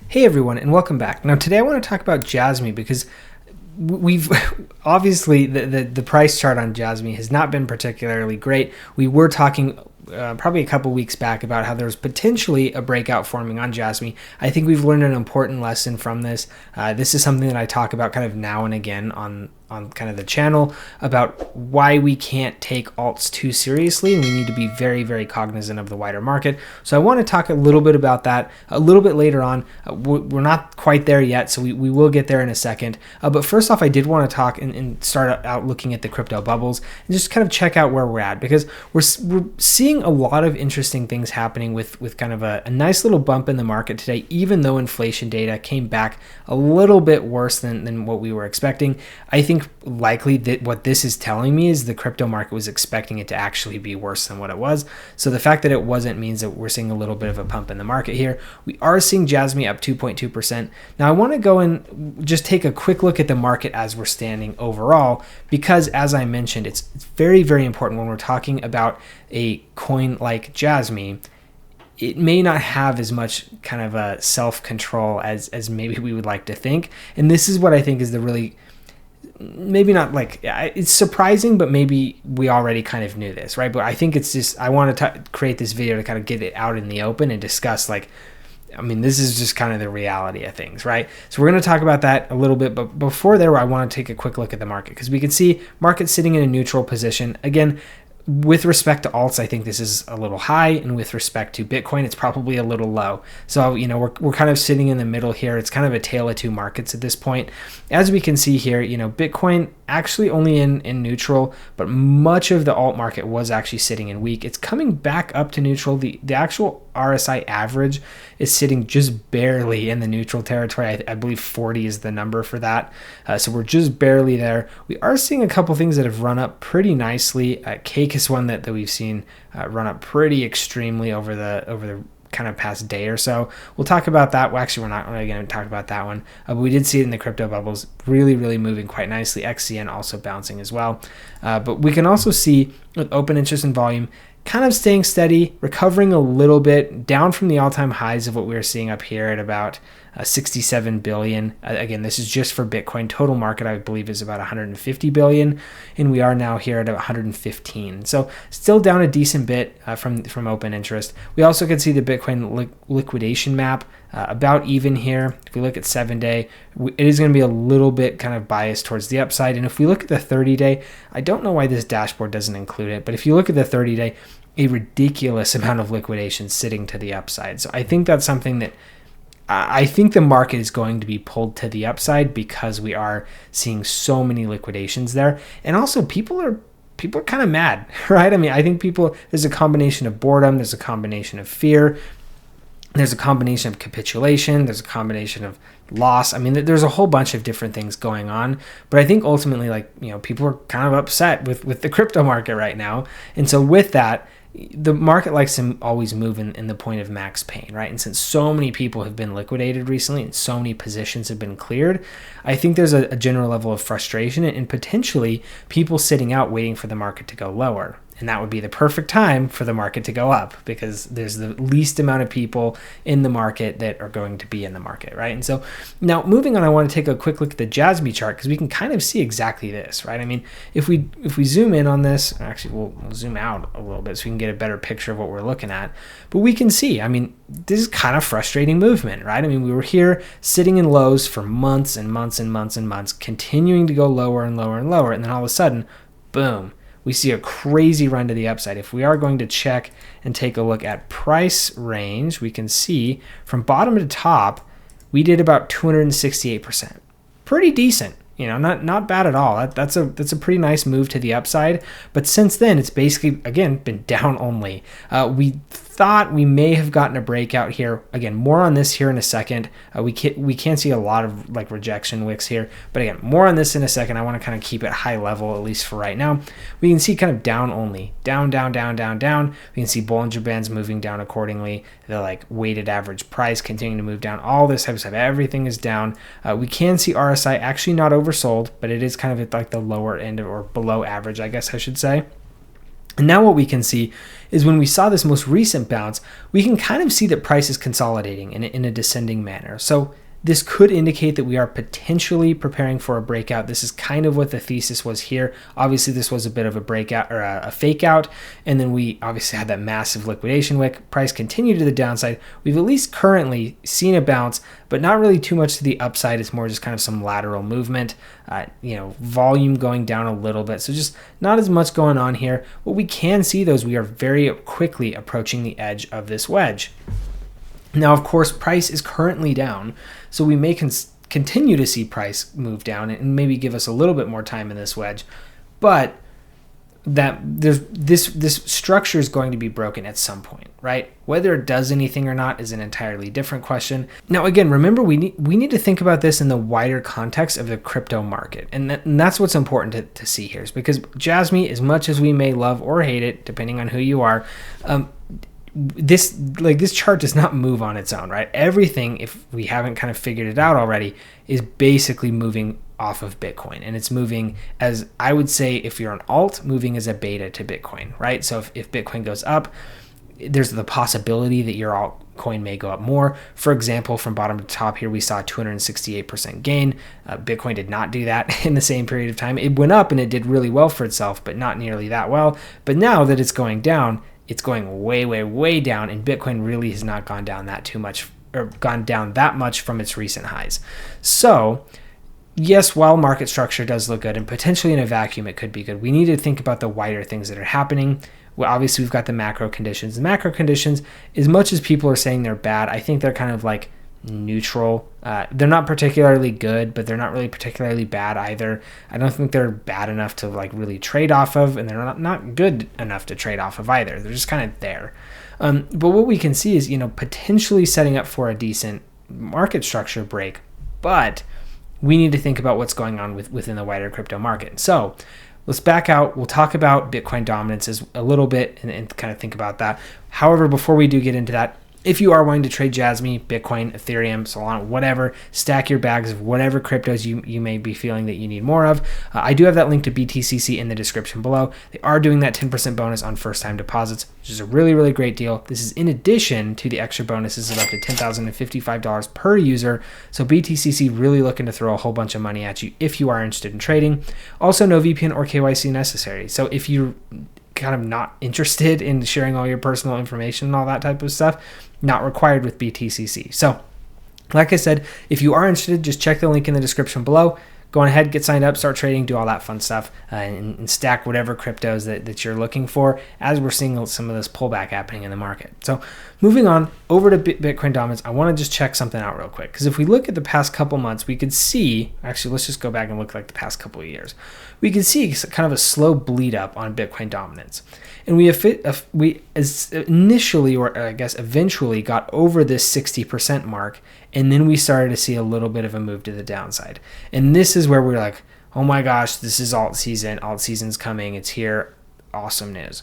Hey everyone, and welcome back. Now today I want to talk about Jasmy because we've obviously the price chart on Jasmy has not been particularly great. We were talking probably a couple weeks back about how there's potentially a breakout forming on Jasmy. I think we've learned an important lesson from this. This is something that I talk about kind of now and again on kind of the channel about why we can't take alts too seriously and we need to be very, very cognizant of the wider market. So I want to talk a little bit about that a little bit later on. We're not quite there yet, so we will get there in a second. But first off, I did want to talk and start out looking at the crypto bubbles and just kind of check out where we're at, because we're seeing a lot of interesting things happening with kind of a nice little bump in the market today, even though inflation data came back a little bit worse than what we were expecting. I think likely that what this is telling me is the crypto market was expecting it to actually be worse than what it was. So the fact that it wasn't means that we're seeing a little bit of a pump in the market here. We are seeing Jasmy up 2.2%. Now I want to go and just take a quick look at the market as we're standing overall, because as I mentioned, it's very, very important when we're talking about a coin like Jasmy. It may not have as much kind of a self-control as maybe we would like to think. And this is what I think is the really, maybe not like, it's surprising, but maybe we already kind of knew this, right? But I think it's just, I want to create this video to kind of get it out in the open and discuss, like, I mean, this is just kind of the reality of things, right? So we're going to talk about that a little bit, but before there, I want to take a quick look at the market, because we can see market sitting in a neutral position. Again, with respect to alts, I think this is a little high, and with respect to Bitcoin, it's probably a little low. So, you know, we're kind of sitting in the middle here. It's kind of a tale of two markets at this point. As we can see here, you know, Bitcoin actually only in neutral, but much of the alt market was actually sitting in weak. It's coming back up to neutral. The actual RSI average is sitting just barely in the neutral territory. I believe 40 is the number for that. So we're just barely there. We are seeing a couple things that have run up pretty nicely. Cake is one that we've seen run up pretty extremely over the kind of past day or so. We'll talk about that. Well, actually, we're not really going to talk about that one, but we did see it in the crypto bubbles, really, really moving quite nicely. XCN also bouncing as well. But we can also see with open interest and volume kind of staying steady, recovering a little bit, down from the all-time highs of what we were seeing up here at about 67 billion. Again, this is just for Bitcoin. Total market, I believe, is about 150 billion, and we are now here at 115. So still down a decent bit from open interest. We also can see the Bitcoin liquidation map about even here. If we look at 7-day, it is going to be a little bit kind of biased towards the upside. And if we look at the 30-day, I don't know why this dashboard doesn't include it, but if you look at the 30-day, a ridiculous amount of liquidation sitting to the upside. So I think that's something that I think the market is going to be pulled to the upside because we are seeing so many liquidations there. And also people are kind of mad, right? I mean, I think there's a combination of boredom, there's a combination of fear, there's a combination of capitulation, there's a combination of loss. I mean, there's a whole bunch of different things going on, but I think ultimately, like, you know, people are kind of upset with the crypto market right now. And so with that, the market likes to always move in the point of max pain, right? And since so many people have been liquidated recently and so many positions have been cleared, I think there's a general level of frustration and potentially people sitting out waiting for the market to go lower. And that would be the perfect time for the market to go up, because there's the least amount of people in the market that are going to be in the market, right? And so now moving on, I want to take a quick look at the Jasmy chart, because we can kind of see exactly this, right? I mean, if we zoom in on this, actually we'll zoom out a little bit so we can get a better picture of what we're looking at. But we can see, I mean, this is kind of frustrating movement, right? I mean, we were here sitting in lows for months and months and months and months, continuing to go lower and lower and lower, and then all of a sudden, boom, we see a crazy run to the upside. If we are going to check and take a look at price range, we can see from bottom to top, we did about 268%. Pretty decent, you know, not bad at all. That's a pretty nice move to the upside. But since then, it's basically, again, been down only. We thought we may have gotten a breakout here. Again, more on this here in a second. We can't see a lot of like rejection wicks here, but again, more on this in a second. I want to kind of keep it high level, at least for right now. We can see kind of down only, down, down, down, down, down. We can see Bollinger Bands moving down accordingly. The like weighted average price continuing to move down. All this type of stuff, everything is down. We can see RSI actually not oversold, but it is kind of at like the lower end or below average, I guess I should say. And now what we can see is when we saw this most recent bounce, we can kind of see that price is consolidating in a descending manner. So this could indicate that we are potentially preparing for a breakout. This is kind of what the thesis was here. Obviously, this was a bit of a breakout or a fake out. And then we obviously had that massive liquidation wick. Price continued to the downside. We've at least currently seen a bounce, but not really too much to the upside. It's more just kind of some lateral movement, volume going down a little bit. So just not as much going on here. What we can see though is we are very quickly approaching the edge of this wedge. Now, of course, price is currently down, so we may continue to see price move down and maybe give us a little bit more time in this wedge, but that this structure is going to be broken at some point, right? Whether it does anything or not is an entirely different question. Now, again, remember we need to think about this in the wider context of the crypto market, and that's what's important to see here, is because Jasmy, as much as we may love or hate it, depending on who you are, this chart does not move on its own, right? Everything, if we haven't kind of figured it out already, is basically moving off of Bitcoin, and it's moving as, I would say, if you're an alt, moving as a beta to Bitcoin, right? So if Bitcoin goes up, there's the possibility that your altcoin may go up more. For example, from bottom to top here, we saw a 268% gain. Bitcoin did not do that in the same period of time. It went up and it did really well for itself, but not nearly that well. But now that it's going down, it's going way, way, way down, and Bitcoin really has not gone down that much from its recent highs. So yes, while market structure does look good, and potentially in a vacuum it could be good, we need to think about the wider things that are happening. Well, obviously we've got the macro conditions. The macro conditions, as much as people are saying they're bad, I think they're kind of like neutral. They're not particularly good, but they're not really particularly bad either. I don't think they're bad enough to like really trade off of, and they're not good enough to trade off of either. They're just kind of there. But what we can see is, potentially setting up for a decent market structure break, but we need to think about what's going on within the wider crypto market. So let's back out. We'll talk about Bitcoin dominance a little bit and kind of think about that. However, before we do get into that, if you are wanting to trade Jasmy, Bitcoin, Ethereum, Solana, whatever, stack your bags of whatever cryptos you may be feeling that you need more of, I do have that link to BTCC in the description below. They are doing that 10% bonus on first-time deposits, which is a really, really great deal. This is in addition to the extra bonuses of up to $10,055 per user. So BTCC really looking to throw a whole bunch of money at you if you are interested in trading. Also, no VPN or KYC necessary. So if you kind of not interested in sharing all your personal information and all that type of stuff, not required with BTCC. So like I said, if you are interested, just check the link in the description below. Go on ahead, get signed up, start trading, do all that fun stuff, and stack whatever cryptos that you're looking for as we're seeing some of this pullback happening in the market. So moving on over to Bitcoin dominance, I want to just check something out real quick, because if we look at the past couple months, we could see, actually let's just go back and look like the past couple of years. We could see kind of a slow bleed up on Bitcoin dominance. And we initially, or I guess eventually, got over this 60% mark, and then we started to see a little bit of a move to the downside. And this is where we're like, oh my gosh, this is alt season. Alt season's coming. It's here. Awesome news.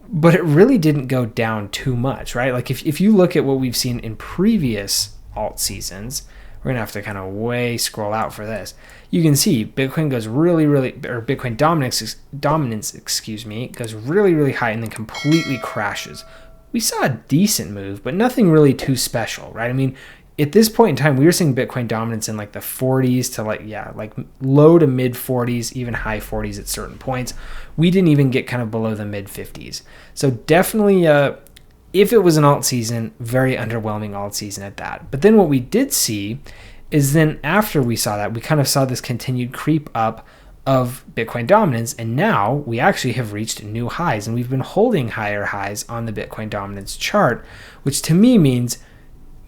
But it really didn't go down too much, right? Like if you look at what we've seen in previous alt seasons, we're going to have to kind of scroll out for this. You can see Bitcoin goes Bitcoin dominance, goes really, really high and then completely crashes. We saw a decent move, but nothing really too special, right? I mean, at this point in time, we were seeing Bitcoin dominance in like the 40s to like low to mid 40s, even high 40s at certain points. We didn't even get kind of below the mid 50s. So definitely, if it was an alt season, very underwhelming alt season at that. But then what we did see is then after we saw that, we kind of saw this continued creep up of Bitcoin dominance, and now we actually have reached new highs, and we've been holding higher highs on the Bitcoin dominance chart, which to me means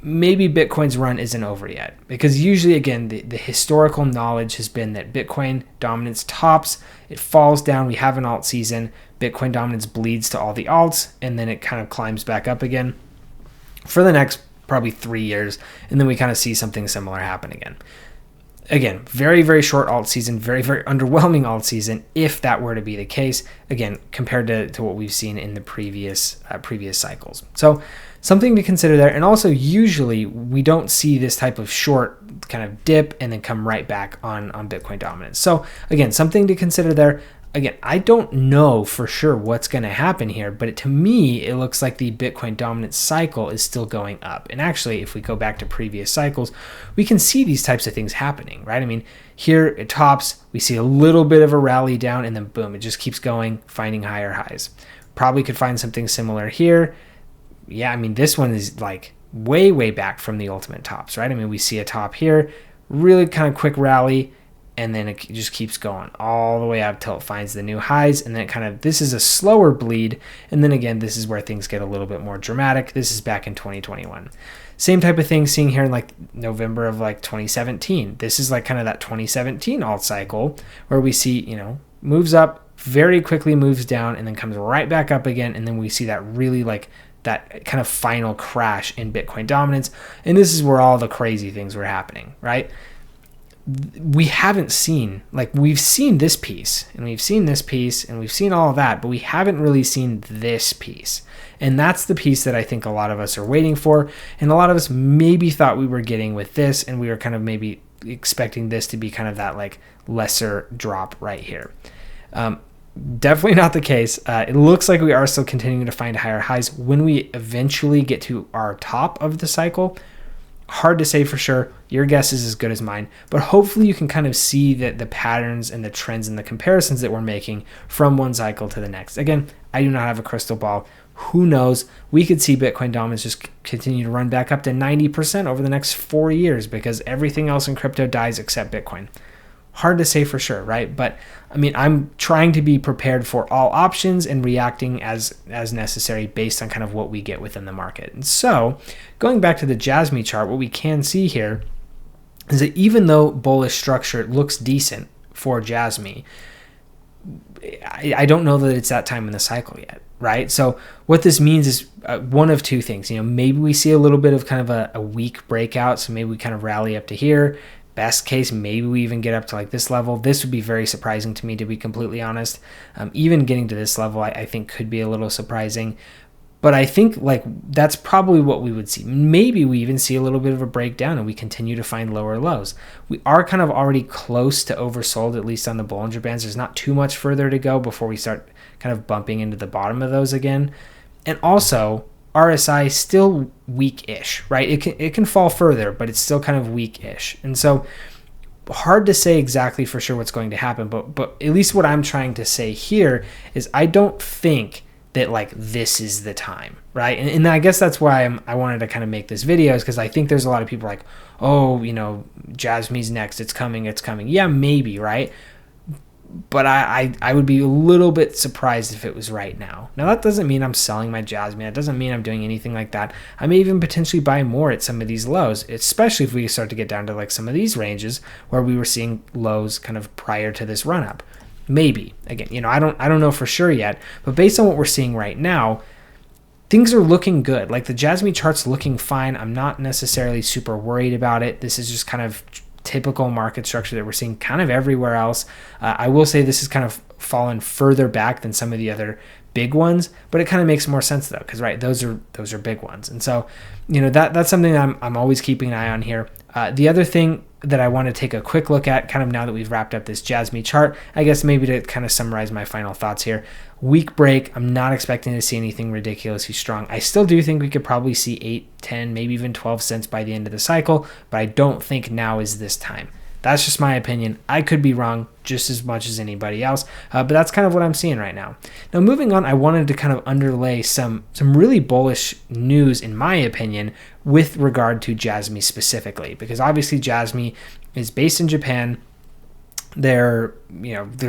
maybe Bitcoin's run isn't over yet, because usually, again, the historical knowledge has been that Bitcoin dominance tops, it falls down, we have an alt season, Bitcoin dominance bleeds to all the alts, and then it kind of climbs back up again for the next probably 3 years, and then we kind of see something similar happen again. Again, very, very short alt season, very, very underwhelming alt season, if that were to be the case, again, compared to what we've seen in the previous cycles. So something to consider there. And also, usually we don't see this type of short kind of dip and then come right back on Bitcoin dominance. So again, something to consider there. again, I don't know for sure what's going to happen here, but to me, it looks like the Bitcoin dominance cycle is still going up. And actually, if we go back to previous cycles, we can see these types of things happening, right? I mean, here it tops, we see a little bit of a rally down, and then boom, it just keeps going, finding higher highs. Probably could find something similar here. Yeah, I mean, this one is like way, way back from the ultimate tops, right? I mean, we see a top here, really kind of quick rally, and then it just keeps going all the way up till it finds the new highs, and then it kind of, this is a slower bleed, and then again, this is where things get a little bit more dramatic. This is back in 2021. Same type of thing seeing here in like November of like 2017. This is like kind of that 2017 alt cycle where we see, you know, moves up, very quickly moves down, and then comes right back up again, and then we see that really like that kind of final crash in Bitcoin dominance, and this is where all the crazy things were happening, right? We haven't seen, like, we've seen this piece and we've seen this piece and we've seen all of that, but we haven't really seen this piece. And that's the piece that I think a lot of us are waiting for. And a lot of us maybe thought we were getting with this, and we were kind of maybe expecting this to be kind of that like lesser drop right here. Definitely not the case. It looks like we are still continuing to find higher highs. When we eventually get to our top of the cycle, hard to say for sure. Your guess is as good as mine, but hopefully you can kind of see that the patterns and the trends and the comparisons that we're making from one cycle to the next. Again, I do not have a crystal ball. Who knows? We could see Bitcoin dominance just continue to run back up to 90% over the next 4 years because everything else in crypto dies except Bitcoin. Hard to say for sure, right? But I mean, I'm trying to be prepared for all options and reacting as necessary based on kind of what we get within the market. And so going back to the Jasmy chart, what we can see here is that even though bullish structure looks decent for Jasmy, I don't know that it's that time in the cycle yet, right? So what this means is one of two things. You know, maybe we see a little bit of kind of a weak breakout, so maybe we kind of rally up to here. Best case, maybe we even get up to like this level. This would be very surprising to me, to be completely honest. Even getting to this level, I think could be a little surprising. But I think like that's probably what we would see. Maybe we even see a little bit of a breakdown and we continue to find lower lows. We are kind of already close to oversold, at least on the Bollinger Bands. There's not too much further to go before we start kind of bumping into the bottom of those again. And also, RSI still weak-ish, right? It can fall further, but it's still kind of weak-ish. And so hard to say exactly for sure what's going to happen, but at least what I'm trying to say here is I don't think that like this is the time, right? And I guess that's why I wanted to kind of make this video, is because I think there's a lot of people like, oh, you know, Jasmy's next, it's coming. Yeah, maybe, right? But I would be a little bit surprised if it was right now. Now, that doesn't mean I'm selling my Jasmy. That doesn't mean I'm doing anything like that. I may even potentially buy more at some of these lows, especially if we start to get down to like some of these ranges where we were seeing lows kind of prior to this run up. Maybe. Again, you know, I don't know for sure yet, but based on what we're seeing right now, things are looking good. Like the Jasmy chart's looking fine. I'm not necessarily super worried about it. This is just kind of typical market structure that we're seeing kind of everywhere else. I will say this has kind of fallen further back than some of the other big ones, but it kind of makes more sense though, because right, those are big ones. And so, you know, that's something I'm always keeping an eye on here. The other thing that I want to take a quick look at, kind of now that we've wrapped up this Jasmy chart, I guess maybe to kind of summarize my final thoughts here. Weak break. I'm not expecting to see anything ridiculously strong. I still do think we could probably see 8, 10, maybe even 12 cents by the end of the cycle, but I don't think now is this time. That's just my opinion. I could be wrong just as much as anybody else, but that's kind of what I'm seeing right now. Now, moving on, I wanted to kind of underlay some really bullish news, in my opinion, with regard to Jasmy specifically, because obviously Jasmy is based in Japan. They're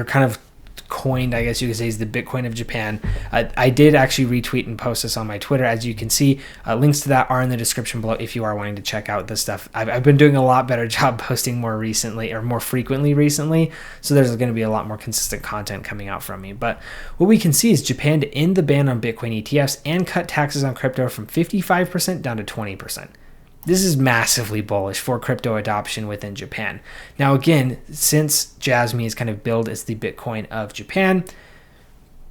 kind of coined, I guess you could say, is the Bitcoin of Japan. I did actually retweet and post this on my Twitter. As you can see, links to that are in the description below if you are wanting to check out this stuff. I've been doing a lot better job posting more frequently recently, so there's going to be a lot more consistent content coming out from me. But what we can see is Japan to end the ban on Bitcoin ETFs and cut taxes on crypto from 55% down to 20%. This is massively bullish for crypto adoption within Japan. Now, again, since Jasmy is kind of billed as the Bitcoin of Japan,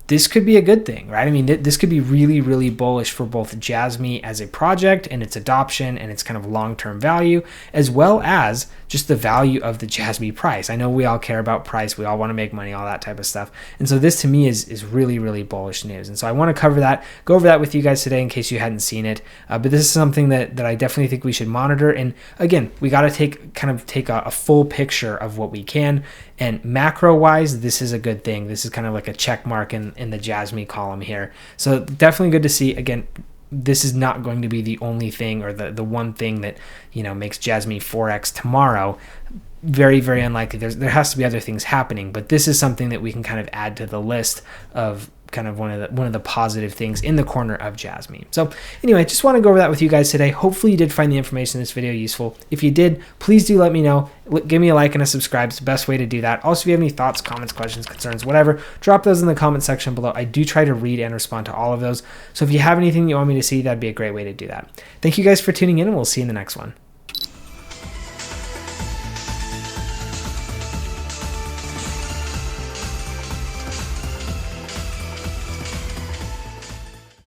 this could be a good thing, right? I mean, this could be really, really bullish for both Jasmy as a project and its adoption and its kind of long-term value, as well as just the value of the Jasmy price. I know we all care about price. We all want to make money, all that type of stuff. And so this to me is really, really bullish news. And so I want to go over that with you guys today in case you hadn't seen it. But this is something that I definitely think we should monitor. And again, we got to take a full picture of what we can. And macro wise, this is a good thing. This is kind of like a check mark in the Jasmy column here. So definitely good to see. Again, this is not going to be the only thing or the one thing that, you know, makes Jasmy 4x tomorrow. Very, very unlikely. There has to be other things happening, but this is something that we can kind of add to the list of kind of one of the positive things in the corner of Jasmy. So anyway, just want to go over that with you guys today. Hopefully you did find the information in this video useful. If you did, please do let me know. Give me a like and a subscribe. It's the best way to do that. Also, if you have any thoughts, comments, questions, concerns, whatever, drop those in the comment section below. I do try to read and respond to all of those. So if you have anything you want me to see, that'd be a great way to do that. Thank you guys for tuning in, and we'll see you in the next one.